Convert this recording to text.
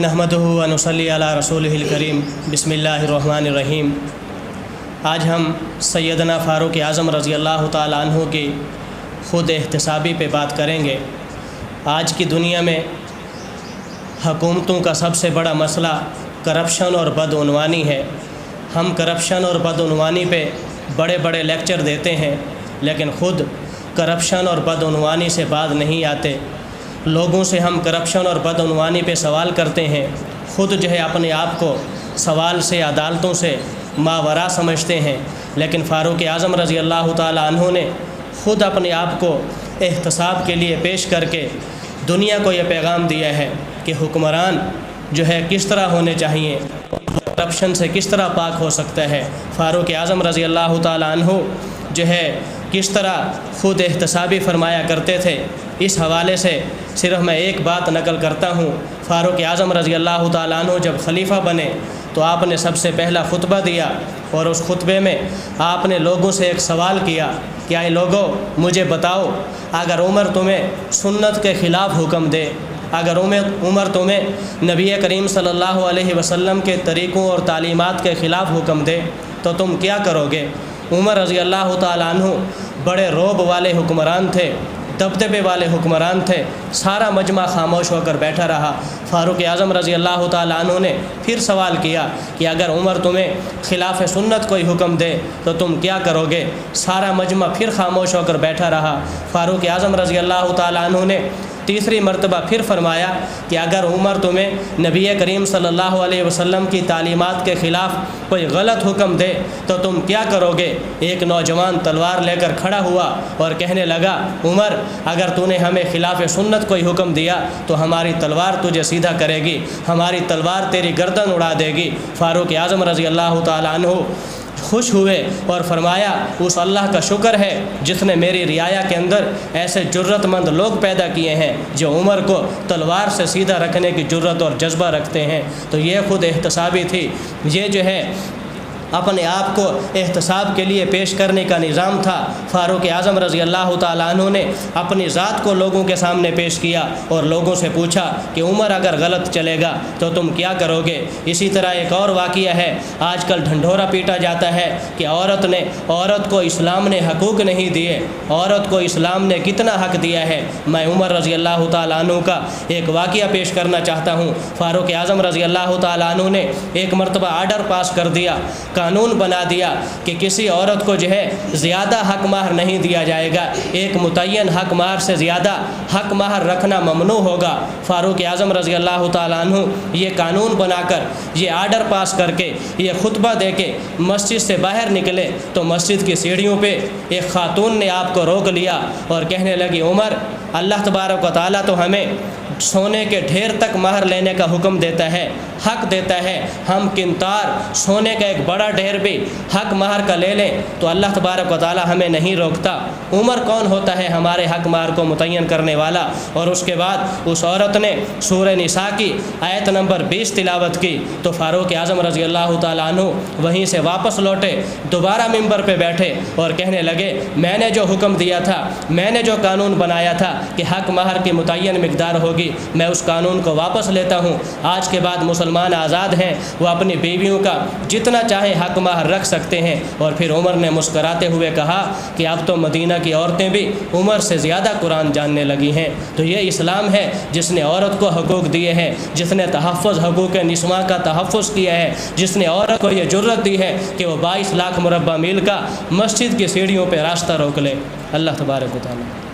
نحمدہ و نصلی علی رسولہ الکریم بسم اللہ الرحمن الرحیم۔ آج ہم سیدنا فاروق اعظم رضی اللہ تعالیٰ عنہ کی خود احتسابی پہ بات کریں گے۔ آج کی دنیا میں حکومتوں کا سب سے بڑا مسئلہ کرپشن اور بدعنوانی ہے۔ ہم کرپشن اور بدعنوانی پہ بڑے بڑے لیکچر دیتے ہیں، لیکن خود کرپشن اور بدعنوانی سے باز نہیں آتے۔ لوگوں سے ہم کرپشن اور بدعنوانی پہ سوال کرتے ہیں، خود جو ہے اپنے آپ کو سوال سے، عدالتوں سے ماورا سمجھتے ہیں، لیکن فاروق اعظم رضی اللہ تعالیٰ عنہ نے خود اپنے آپ کو احتساب کے لیے پیش کر کے دنیا کو یہ پیغام دیا ہے کہ حکمران جو ہے کس طرح ہونے چاہیے، کرپشن سے کس طرح پاک ہو سکتا ہے۔ فاروق اعظم رضی اللہ تعالیٰ عنہ جو ہے کس طرح خود احتسابی فرمایا کرتے تھے، اس حوالے سے صرف میں ایک بات نقل کرتا ہوں۔ فاروق اعظم رضی اللہ تعالیٰ عنہ جب خلیفہ بنے تو آپ نے سب سے پہلا خطبہ دیا، اور اس خطبے میں آپ نے لوگوں سے ایک سوال کیا کہ اے لوگوں، مجھے بتاؤ، اگر عمر تمہیں سنت کے خلاف حکم دے، اگر عمر تمہیں نبی کریم صلی اللہ علیہ وسلم کے طریقوں اور تعلیمات کے خلاف حکم دے تو تم کیا کرو گے؟ عمر رضی اللہ تعالیٰ عنہ بڑے رعب والے حکمران تھے، دبدبے والے حکمران تھے۔ سارا مجمع خاموش ہو کر بیٹھا رہا۔ فاروق اعظم رضی اللہ تعالیٰ عنہ نے پھر سوال کیا کہ اگر عمر تمہیں خلاف سنت کوئی حکم دے تو تم کیا کرو گے؟ سارا مجمع پھر خاموش ہو کر بیٹھا رہا۔ فاروق اعظم رضی اللہ تعالیٰ عنہ نے تیسری مرتبہ پھر فرمایا کہ اگر عمر تمہیں نبی کریم صلی اللہ علیہ وسلم کی تعلیمات کے خلاف کوئی غلط حکم دے تو تم کیا کرو گے؟ ایک نوجوان تلوار لے کر کھڑا ہوا اور کہنے لگا، عمر، اگر تو نے ہمیں خلاف سنت کوئی حکم دیا تو ہماری تلوار تجھے سیدھا کرے گی، ہماری تلوار تیری گردن اڑا دے گی۔ فاروق اعظم رضی اللہ تعالیٰ عنہ خوش ہوئے اور فرمایا، اس اللہ کا شکر ہے جس نے میری رعایا کے اندر ایسے جرت مند لوگ پیدا کیے ہیں جو عمر کو تلوار سے سیدھا رکھنے کی جرت اور جذبہ رکھتے ہیں۔ تو یہ خود احتسابی تھی، یہ جو ہے اپنے آپ کو احتساب کے لیے پیش کرنے کا نظام تھا۔ فاروق اعظم رضی اللہ تعالیٰ عنہ نے اپنی ذات کو لوگوں کے سامنے پیش کیا اور لوگوں سے پوچھا کہ عمر اگر غلط چلے گا تو تم کیا کرو گے؟ اسی طرح ایک اور واقعہ ہے، آج کل ڈھنڈورا پیٹا جاتا ہے کہ عورت کو اسلام نے حقوق نہیں دیے، عورت کو اسلام نے کتنا حق دیا ہے۔ میں عمر رضی اللہ تعالیٰ عنہ کا ایک واقعہ پیش کرنا چاہتا ہوں۔ فاروق اعظم رضی اللہ تعالیٰ عنہ نے ایک مرتبہ آرڈر پاس کر دیا، قانون بنا دیا کہ کسی عورت کو جو ہے زیادہ حق مہر نہیں دیا جائے گا، ایک متعین حق مہر سے زیادہ حق مہر رکھنا ممنوع ہوگا۔ فاروق اعظم رضی اللہ تعالیٰ عنہ یہ قانون بنا کر، یہ آرڈر پاس کر کے، یہ خطبہ دے کے مسجد سے باہر نکلے تو مسجد کی سیڑھیوں پہ ایک خاتون نے آپ کو روک لیا اور کہنے لگی، عمر، اللہ تبارک و تعالیٰ تو ہمیں سونے کے ڈھیر تک مہر لینے کا حکم دیتا ہے، حق دیتا ہے، ہم کنتار سونے کا ایک بڑا ڈھیر بھی حق مہر کا لے لیں تو اللہ تبارک و تعالیٰ ہمیں نہیں روکتا۔ عمر کون ہوتا ہے ہمارے حق مہر کو متعین کرنے والا؟ اور اس کے بعد اس عورت نے سورہ نساء کی آیت نمبر 20 تلاوت کی تو فاروق اعظم رضی اللہ تعالیٰ عنہ وہیں سے واپس لوٹے، دوبارہ ممبر پہ بیٹھے اور کہنے لگے، میں نے جو حکم دیا تھا، میں نے جو قانون بنایا تھا کہ حق مہر کی متعین مقدار ہوگی، میں اس قانون کو واپس لیتا ہوں۔ آج کے بعد مسلمان آزاد ہیں، وہ اپنی بیویوں کا جتنا چاہے حق مہر رکھ سکتے ہیں۔ اور پھر عمر نے مسکراتے ہوئے کہا کہ اب تو مدینہ کی عورتیں بھی عمر سے زیادہ قرآن جاننے لگی ہیں۔ تو یہ اسلام ہے جس نے عورت کو حقوق دیے ہیں، جس نے تحفظ حقوق نسواں کا تحفظ کیا ہے، جس نے عورت کو یہ جرت دی ہے کہ وہ 22 لاکھ مربع میل کا مسجد کی سیڑھیوں پہ راستہ روک لے۔ اللہ تبارک و تعالیٰ